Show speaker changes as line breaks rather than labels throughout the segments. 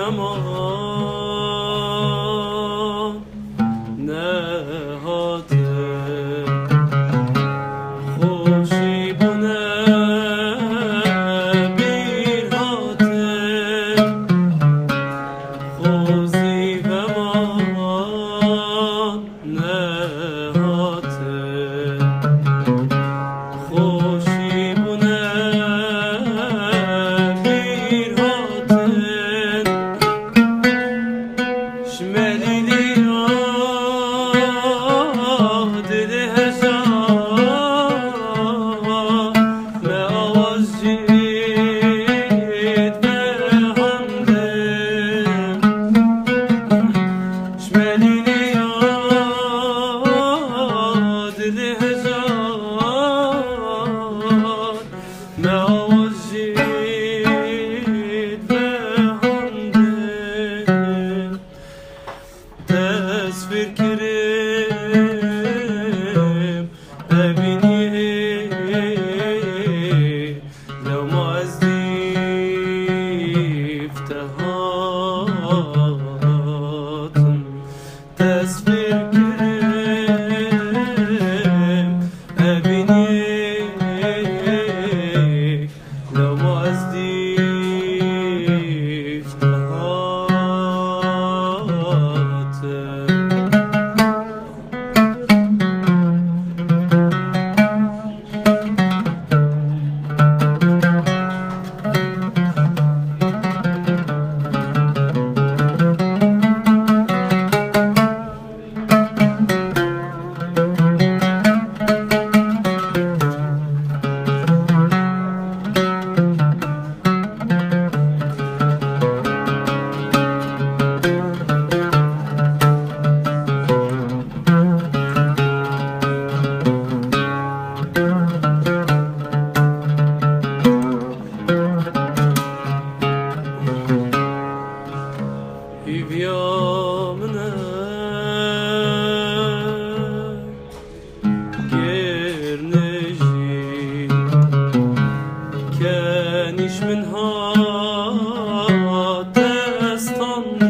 زمان نهاده خوشی بونه بیر هاته خوزی و مان نهاته خوشی بونه بیر هاته شمالی تصویر کریم ببینی لو ما از دیفتهاتم تصویر کریم ببینی لو ما از يومنا غير نجي كانش منها تستنم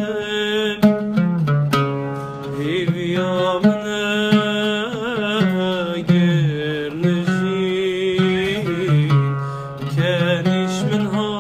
يومنا غير نجي كانش منها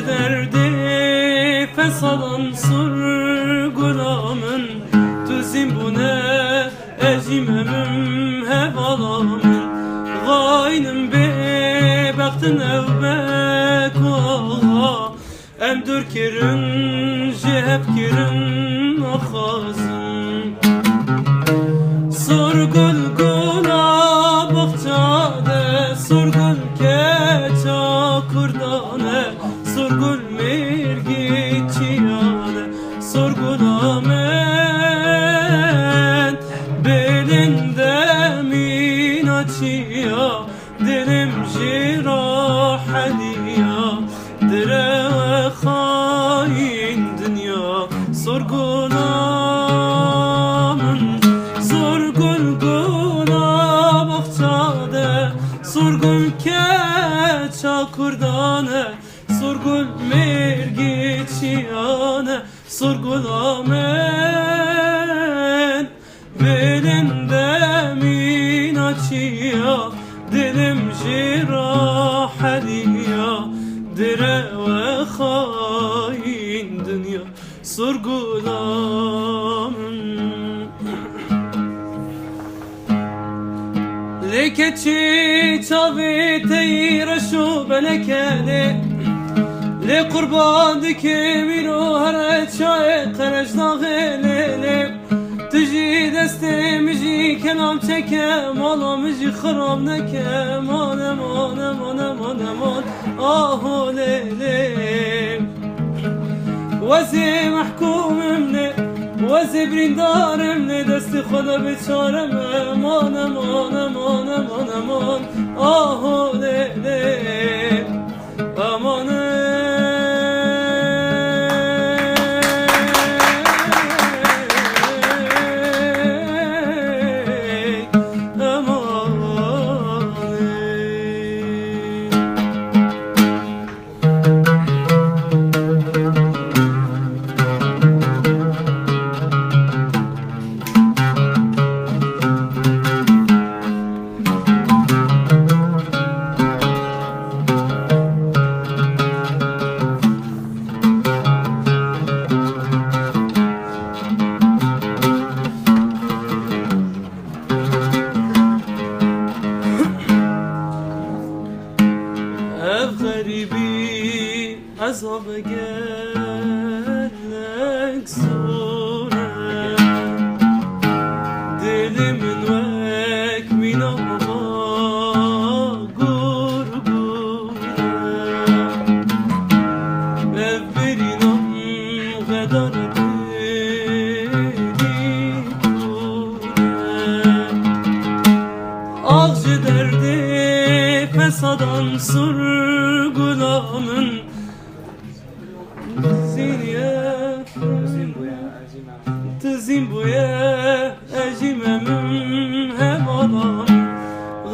derdi fesadan sorgulamın tüzim bu ne ecimemim hevalamın gaynim bebektin evbek oğa em dürkirin jehep kirin akhazın sorgul gula bahçade sorgul keça kurdane sorgul mirgi çiyane sorgul amen belinde min açıya dilim jirah hediya dire ve hain dünya sorgul amen sorgul gula bahçade sorgul keça kurdane sorgul mergi çiyane sorgul amen belinde min açıya dilim jirah hediya dire ve hain dünya sorgul amen لكتشي تابيتي رشو بلكالي لقربانك ميرو هرات شايق رج داغلي تجي دستي مجي كلام تكا مالا مجي خراب نكا مانا مانا مانا مانا مانا آهو ليلي وزي محكوم مني وزي بريندار مني دستي خدا بچارم مانا مانا مانا مانا مانا آهو ليلي أمانه غريبي عذاب قالك صورة دلي من وك من الله قرقورة ببرنا غدر ağzı derdi fesadan sorgulamın tızim buya ecimemim hevalam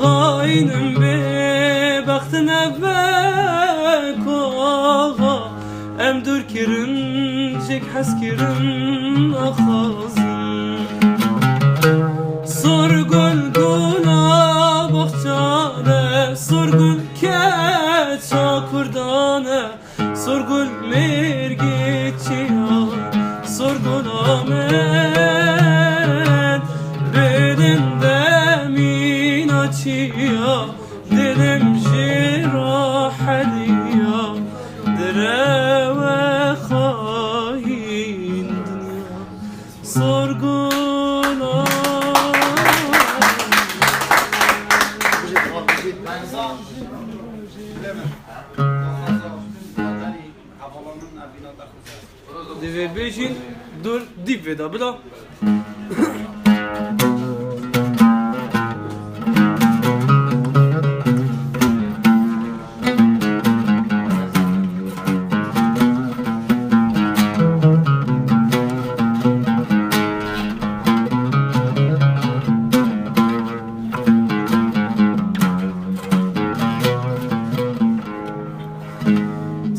gaynim bebektin evvek oğa em dürkirin jek haskirin akhazın sorgul gula bahçane sorgul keça kurdane sorgul mergi çiyan sorgul amen belinde min açıya dilim jirah hediya dire ve hain dünya sorgul Deve beijin dur dip veda bla.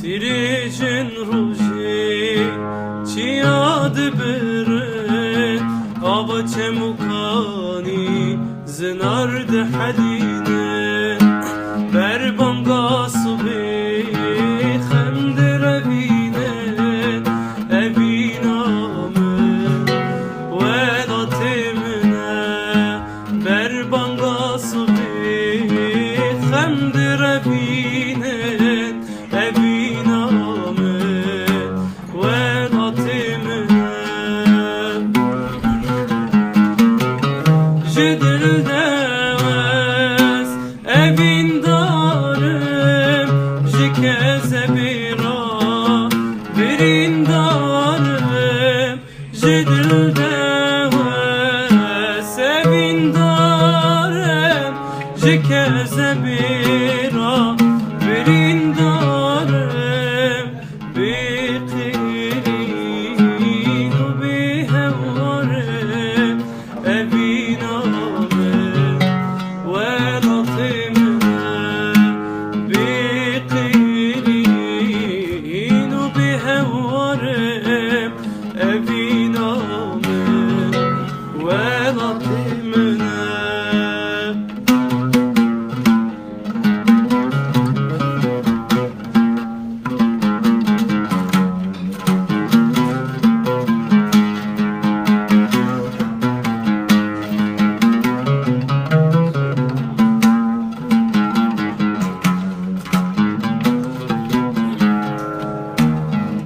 Tirijin ruji çiyad birin ava çemukani zinard hadine berbanga subi xemdir زبیرا برین دارم جدل سبین دارم جکه زبیرا برین دارم بقیرین و بهوارم ابینامم ولطمم بقیرین و بهوارم ابینامم ولطمم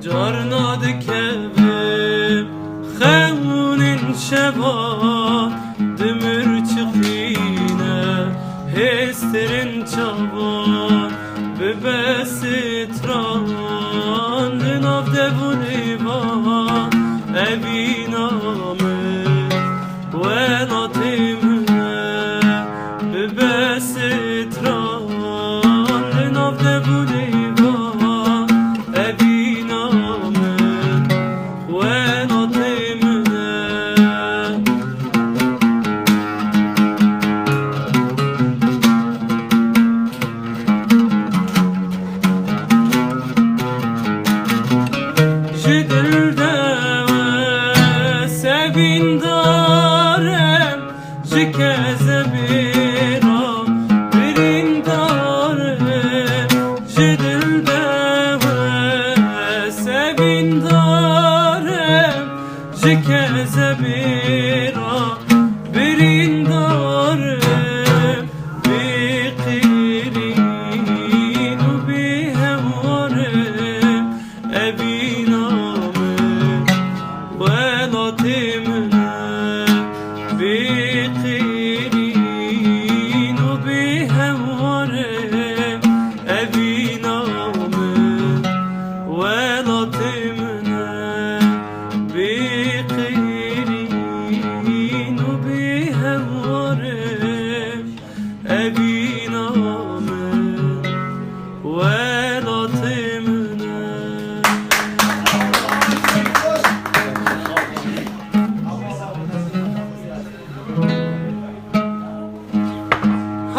جارنا دکبم خونین شبا دمر چخینه هسترین چابان ببستران لناف دبونیوان ابینامه ولطمه ببستران لناف دبونیوان ابینامه ولطمه جدل سبین دارم جکه زبیرا برین دارم جدل سبین دارم جکه زبیرا برین دارم بقیرین و بهوارم ابینامم ولطمم بقیرین و بهوارم ابینامم ولطمم بقیرین و بهوارم ابینامم ولطمم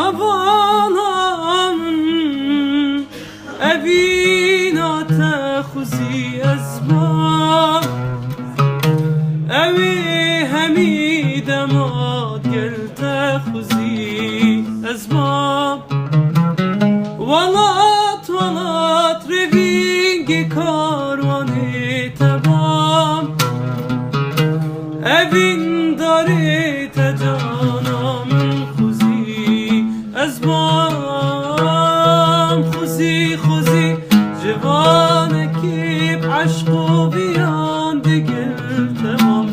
havalan evina tehuzi ezbab evi hemi demad gel tehuzi ezbab valat revingi karvani tebam evin dari tecanam ازبام خوزی جوانکی بعشق و بیان دگل تمام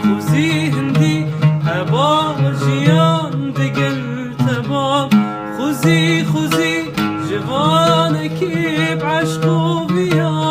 خوزی هندی هبا جیان دگل تمام خوزی جوانکی بعشق و بیان